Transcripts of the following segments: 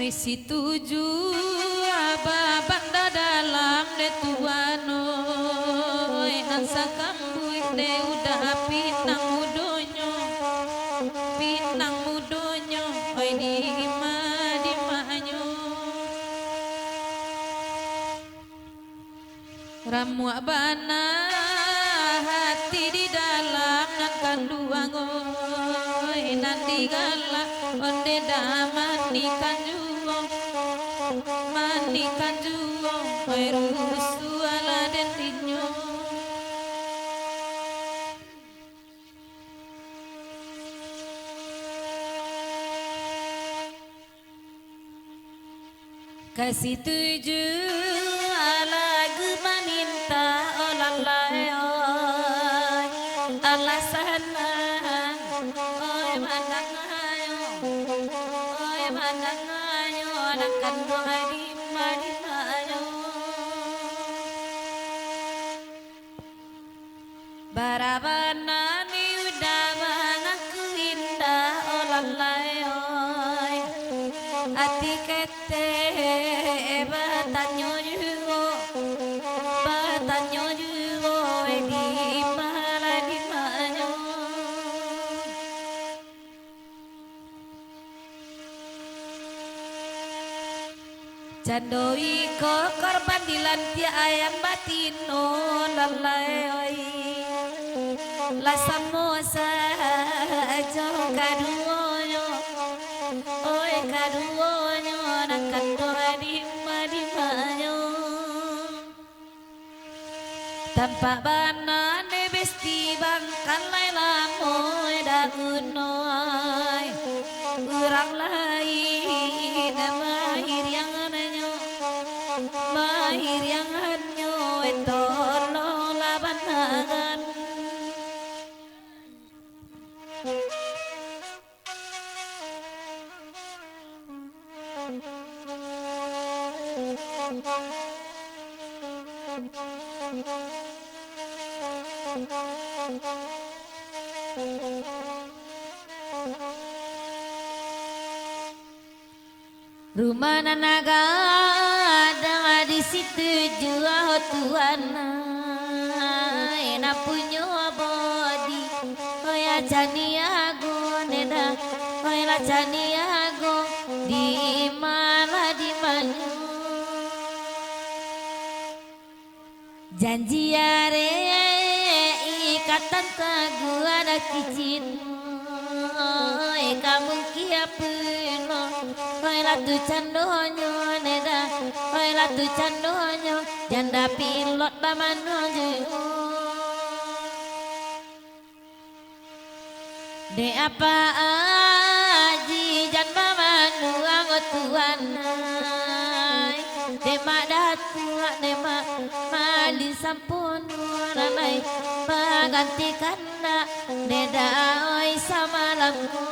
Oi si tuju aba banda dalam de tuano oi ansa kambuy de udah pinang mudonyo oi di manyo ramu abana hati di dalam nan kanduang oi nanti galak onde damani manikan juang rusu ala dentinyo kasih tuju ala gumaninta olalai oi alasana oi manangayo nakan doa di madinayo barabana ni udah mengaku indah olalai oi ati kete batanyo jugo di mala di manyo Candoi ko korban dilantia ayam batino lalai la samosa jo kaduonyo oi kaduonyo nakan doa di manyo tampak bana ne besti bangkan lai lamoy dagunoi urang lain mahir yang hanyo etolo labanan rumah nanaga ada di situ jua Tuhan enak punya body hoya caniago neda hoya caniago di mana di mana janji are ikatan kagua ada kicin kamu kia puno hoya tu candonyo neda hoya tu candonyo janda pilot bamano de apa aji jan bamano angot tuan de madatu de mali sampun nanai pagantikan neda oi samalamku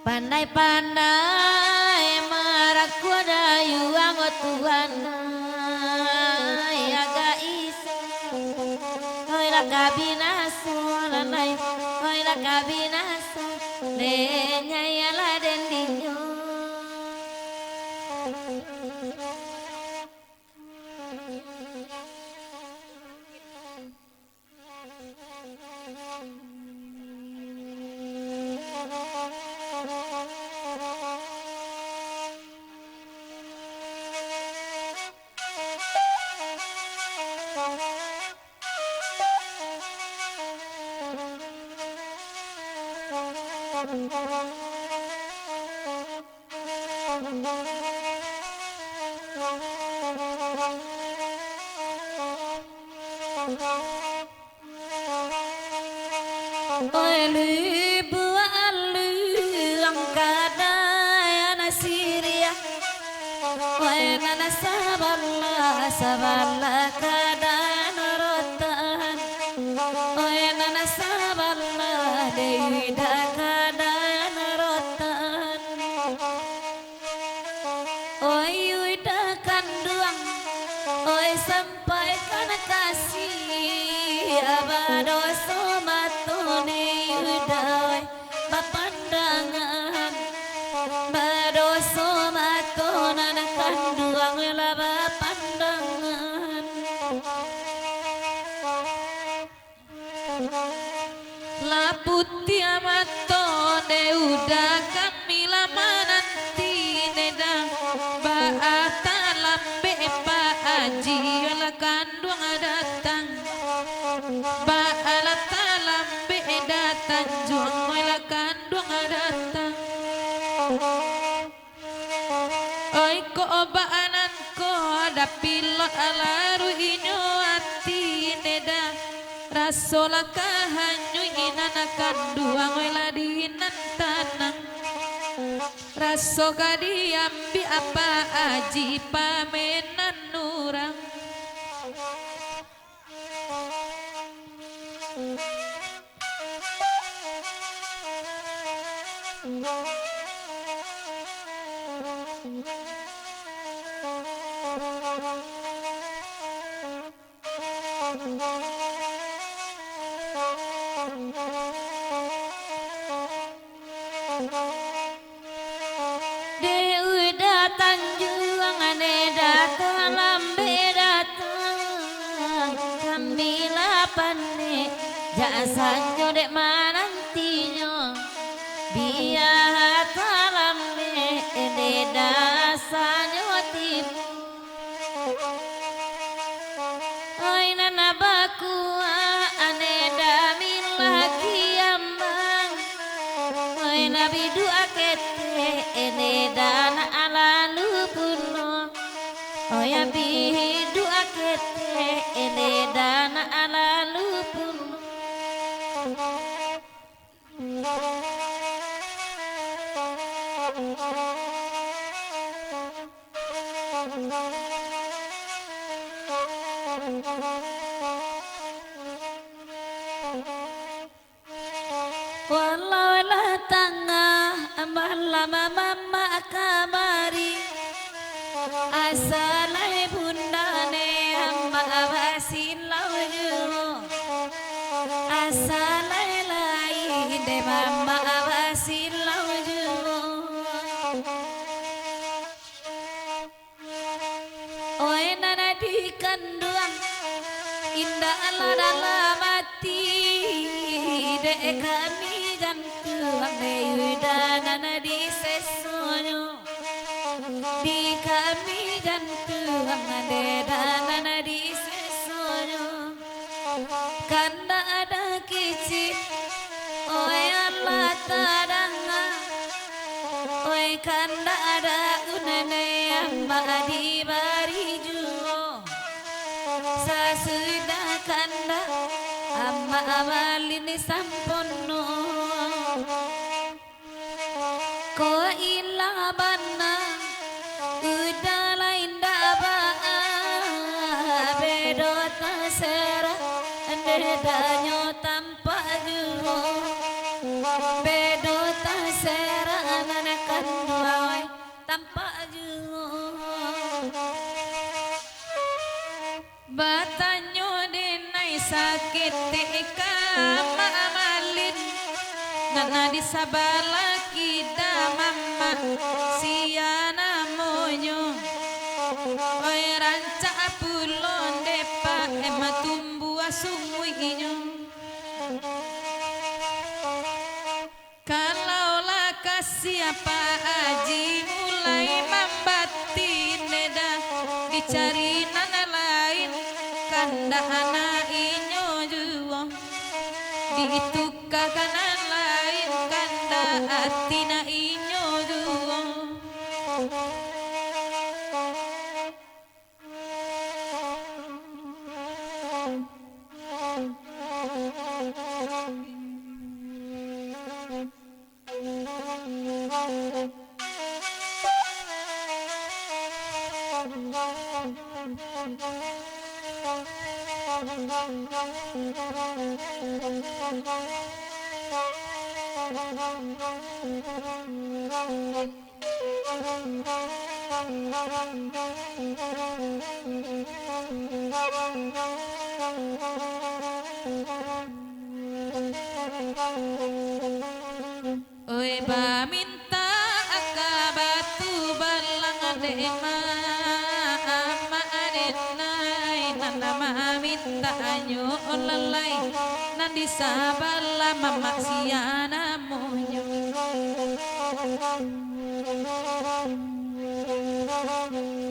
pandai-pandai maraku dayu angot Tuhan agak isi hoi la kabinaso lanai hoi la kabinaso lenya ya la dendinyo oi libu alu angkadaya nasiria oi nana saballa kadaya norotan oi nana saballa dewi kadaya norotan oi uida kanduang oi sampaikan kasih abado somatone udai bapandangan bado somatona kanduang laba pandangan la putih amatone udah kami lama nanti neda baata lambe pa aji ala kanduang datang baala talambe datang juang ala kanduang datang oi ko baanan ko ada pilot alaru inyo ati neda rasola kahanyu inana kanduang ala dinan tanang raso kadiambi apa aji pamenan nurang Dewi datang juangan datang lambe datang kami lapane jasanya dek manantinya biar talambe de dasanya tim oi nana bakua ane damin lagi ambang oi nabi dua kete ene dana ala lupuno oi abi dua kete ene dana ala lupuno walau la tangah lama mama kamari asalai bundane amma abasin lauju asalai lai de mama abasin lauju oi nana di kanduang indah ala dalam hati de kami jantuang de nana di sesonyo di kami jantuang de nana di sesonyo kanda ada kicit oi Allah tadanga oi kanda ada unane amma di bari juo sasuda kanda amma amalini sampono ko ilabana udala indaba bedo tasera danyo tanpa juo bedo tasera anakan wai tanpa juo batanyo denai sakit eka amalin nana disabala kita mama siana monyo oi ranca pulon depa ema tumbu asumuinyo kalau lah siapa aji mulai membatin neda dicari nana lain kanda anak inyo juo ditukar kanan lain kanda atina inyo juo Oi ba minta akabatu balang dema ama adenai nana ma minta anyo lalai nandi sabala mama siana monyo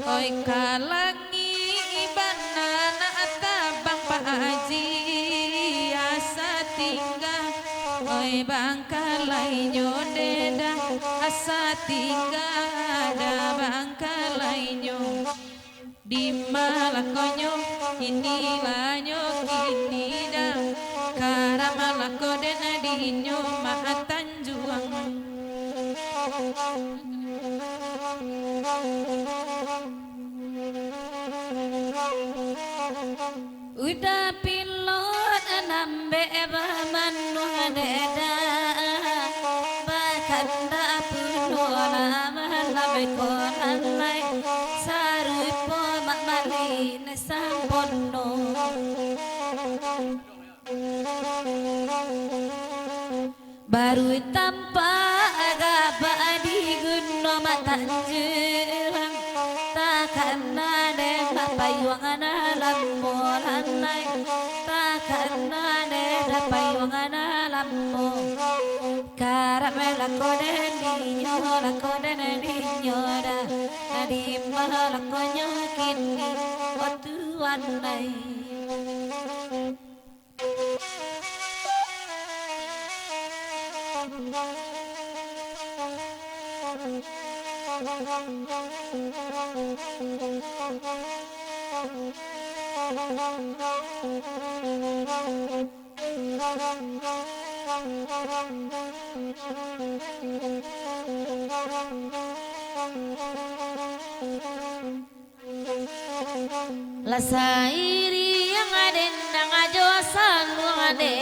oi kalangi banana atabang paaji asa tinggal oi bangkalai nyodeda asa tinggal ada bangkalai nyo di malakonyo inilah nyo kini dah karamalako den adinyo maatan juang udah pilot nambe manu deda bahkan tak puno nama nabe koran lai sarui po makmali nesampono baru tanpa agak di gunno matanjurang takkan ada payungan alam moranai takkan ada payungan alam mo karamela koden dinyo la koden dinyo da adi mahala konyo kini waktu anai Lasairi yang ada nang ajo salu ada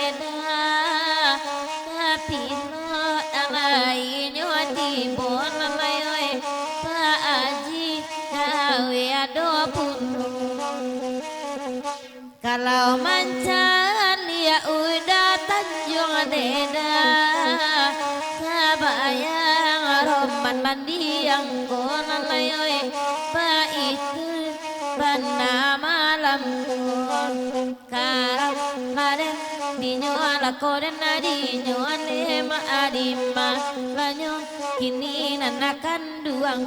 tapi no alai nyoti bon alai pa aji gawe ado punu kalau mancan ya udah tanjung deda sabayang roman mandi yang kon alai pa itu bana malam karam maren dinyo ala koden adinyo ane ma adima lanyo kini nanakan duang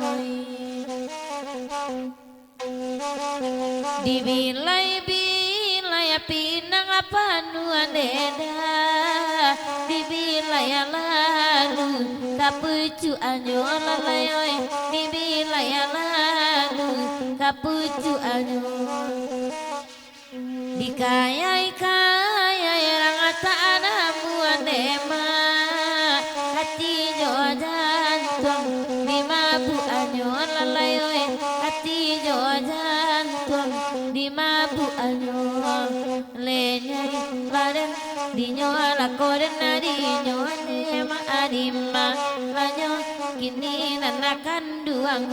dibilai pinang apa nuan deda dibilai lalu kapucu anyo lalai dibilai lalu kapucu anyo dikayai rangata anamu anema hati jo jantung di mabu anyo lalai hati jo jantung di mabu anyo lenyai badan dinyo ala koden adinyo anema adima lanyo kini nanakan duang